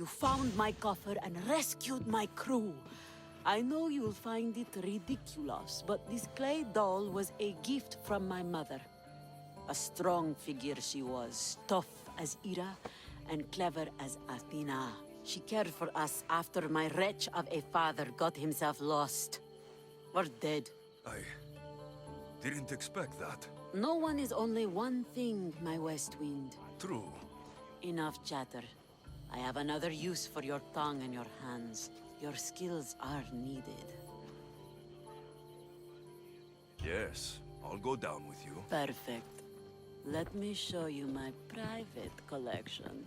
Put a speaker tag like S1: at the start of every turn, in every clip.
S1: You found my coffer and rescued my crew. I know you'll find it ridiculous, but this clay doll was a gift from my mother. A strong figure she was, tough as Ira and clever as Athena. She cared for us after my wretch of a father got himself lost. Or dead.
S2: I didn't expect that.
S1: No one is only one thing, my West Wind.
S2: True.
S1: Enough chatter. I have another use for your tongue and your hands. Your skills are needed.
S2: Yes, I'll go down with you.
S1: Perfect. Let me show you my private collection.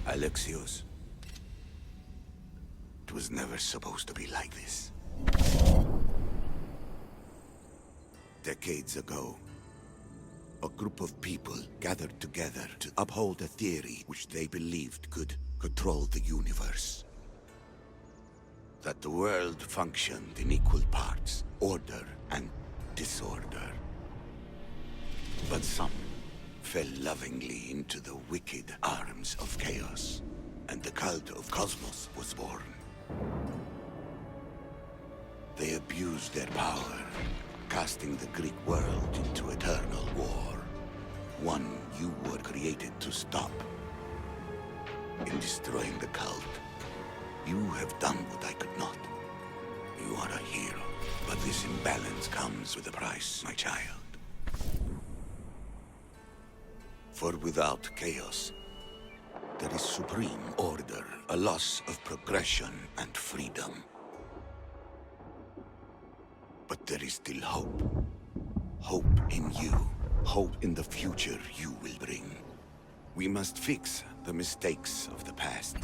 S3: Alexios, it was never supposed to be like this. Decades ago, a group of people gathered together to uphold a theory which they believed could control the universe. That the world functioned in equal parts, order and disorder. But some fell lovingly into the wicked arms of chaos, and the cult of Cosmos was born. They abused their power, casting the Greek world into eternal war. One you were created to stop. In destroying the cult, you have done what I could not. You are a hero, but this imbalance comes with a price, my child. For without chaos, there is supreme order, a loss of progression and freedom. But there is still hope. Hope in you. Hope in the future you will bring. We must fix the mistakes of the past.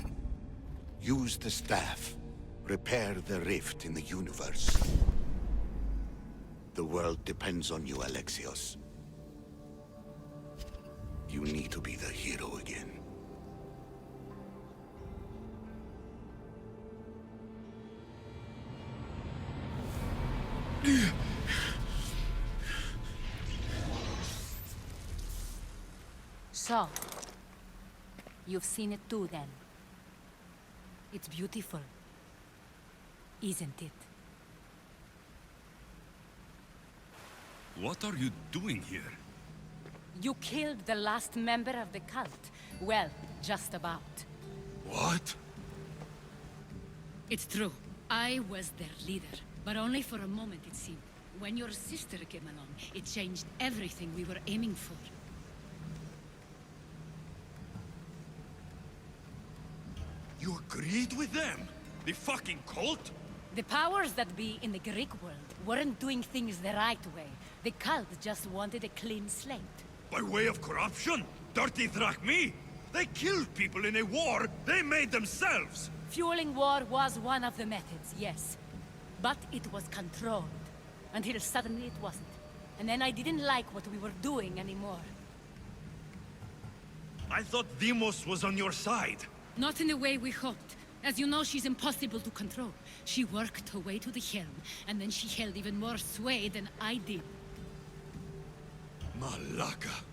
S3: Use the staff. Repair the rift in the universe. The world depends on you, Alexios. You need to be the hero again.
S4: So, you've seen it too, then. It's beautiful, isn't it?
S2: What are you doing here?
S4: You killed the last member of the cult. Well, just about.
S2: What?
S5: It's true. I was their leader, but only for a moment, it seemed. When your sister came along, it changed everything we were aiming for.
S2: You agreed with them? The fucking cult?
S4: The powers that be in the Greek world weren't doing things the right way. The cult just wanted a clean slate.
S2: By way of corruption? Dirty Drachmi? They killed people in a war they made themselves!
S4: Fueling war was one of the methods, yes. But it was controlled. Until suddenly it wasn't. And then I didn't like what we were doing anymore.
S2: I thought Deimos was on your side.
S5: Not in the way we hoped. As you know, she's impossible to control. She worked her way to the helm, and then she held even more sway than I did.
S2: Malaka.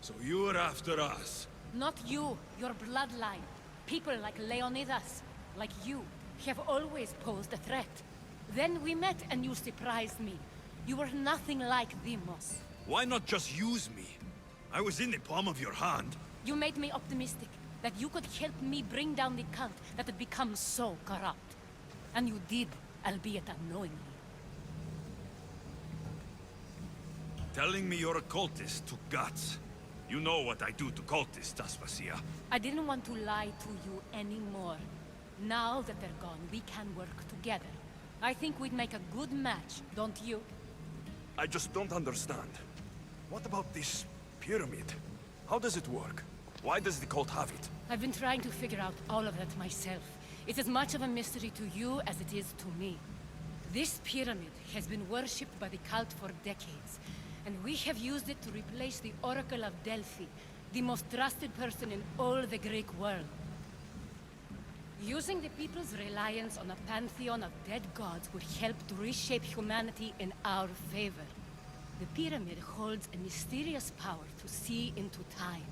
S2: So you were after us?
S4: Not you, your bloodline. People like Leonidas, like you, have always posed a threat. Then we met and you surprised me. You were nothing like Deimos.
S2: Why not just use me? I was in the palm of your hand.
S4: You made me optimistic that you could help me bring down the cult that had become so corrupt. And you did, albeit unknowingly.
S2: Telling me you're a cultist took guts. You know what I do to cultists, Aspasia.
S4: I didn't want to lie to you anymore. Now that they're gone, we can work together. I think we'd make a good match, don't you?
S2: I just don't understand. What about this pyramid? How does it work? Why does the cult have it?
S4: I've been trying to figure out all of that myself. It's as much of a mystery to you as it is to me. This pyramid has been worshipped by the cult for decades, and we have used it to replace the Oracle of Delphi, the most trusted person in all the Greek world. Using the people's reliance on a pantheon of dead gods would help to reshape humanity in our favor. The pyramid holds a mysterious power to see into time.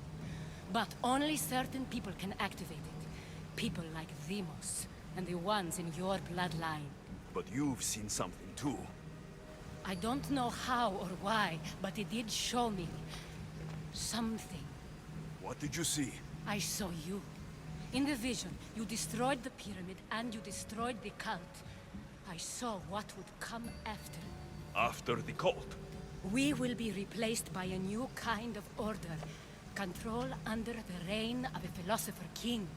S4: But only certain people can activate it. People like Deimos, and the ones in your bloodline.
S2: But you've seen something too.
S4: I don't know how or why, but it did show me something.
S2: What did you see?
S4: I saw you. In the vision, you destroyed the pyramid and you destroyed the cult. I saw what would come after.
S2: After the cult?
S4: We will be replaced by a new kind of order. Control under the reign of a philosopher king.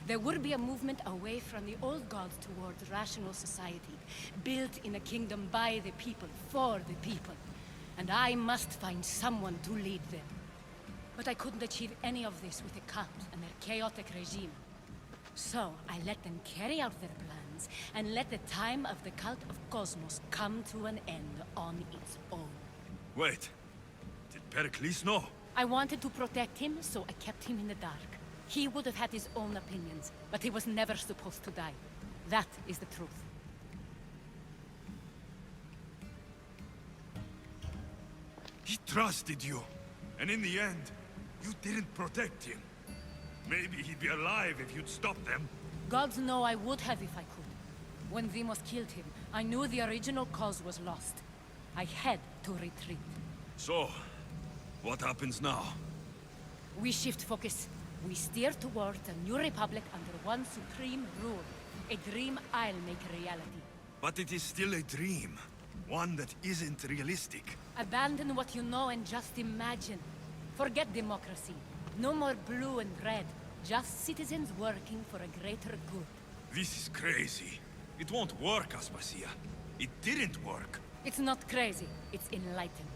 S4: There will be a movement away from the old gods towards rational society, built in a kingdom by the people, for the people. And I must find someone to lead them. But I couldn't achieve any of this with the cult and their chaotic regime. So I let them carry out their plans, and let the time of the Cult of Cosmos come to an end on its own.
S2: Wait. Did Pericles know?
S4: I wanted to protect him, so I kept him in the dark. He would have had his own opinions, but he was never supposed to die. That is the truth.
S2: He trusted you. And in the end, you didn't protect him. Maybe he'd be alive if you'd stopped them.
S4: Gods know I would have if I could. When Deimos killed him, I knew the original cause was lost. I had to retreat.
S2: So, what happens now?
S4: We shift focus. We steer towards a new republic under one supreme rule. A dream I'll make a reality.
S2: But it is still a dream. One that isn't realistic.
S4: Abandon what you know and just imagine. Forget democracy. No more blue and red. Just citizens working for a greater good.
S2: This is crazy. It won't work, Aspasia. It didn't work.
S4: It's not crazy. It's enlightened.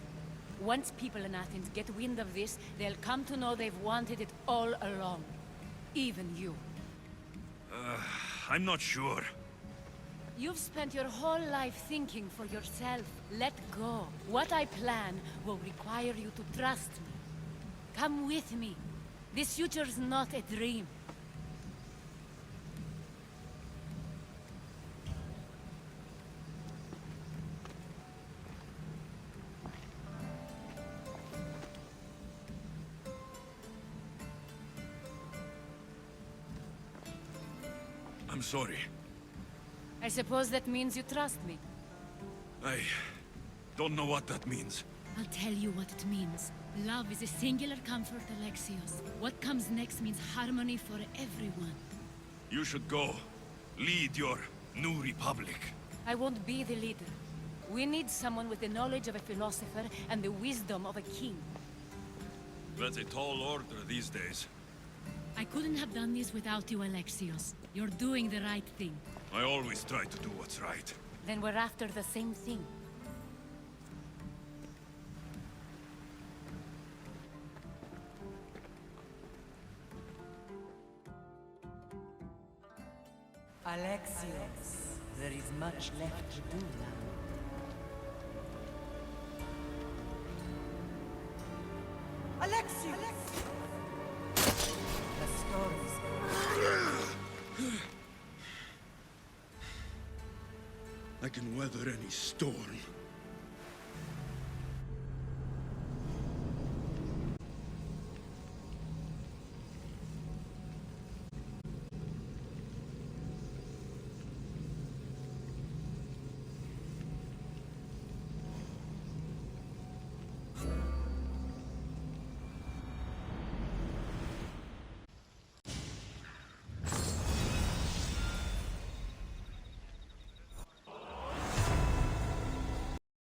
S4: Once people in Athens get wind of this, they'll come to know they've wanted it all along. Even you.
S2: I'm not sure.
S4: You've spent your whole life thinking for yourself. Let go. What I plan will require you to trust me. Come with me. This future's not a dream.
S2: I'm sorry.
S4: I suppose that means you trust me.
S2: I don't know what that means.
S5: I'll tell you what it means. Love is a singular comfort, Alexios. What comes next means harmony for everyone.
S2: You should go. Lead your new republic.
S4: I won't be the leader. We need someone with the knowledge of a philosopher and the wisdom of a king.
S2: That's a tall order these days.
S5: I couldn't have done this without you, Alexios. You're doing the right thing.
S2: I always try to do what's right.
S4: Then we're after the same thing.
S1: Alexios, there is much left to do now. Alexios! The stories.
S2: I can weather any storm.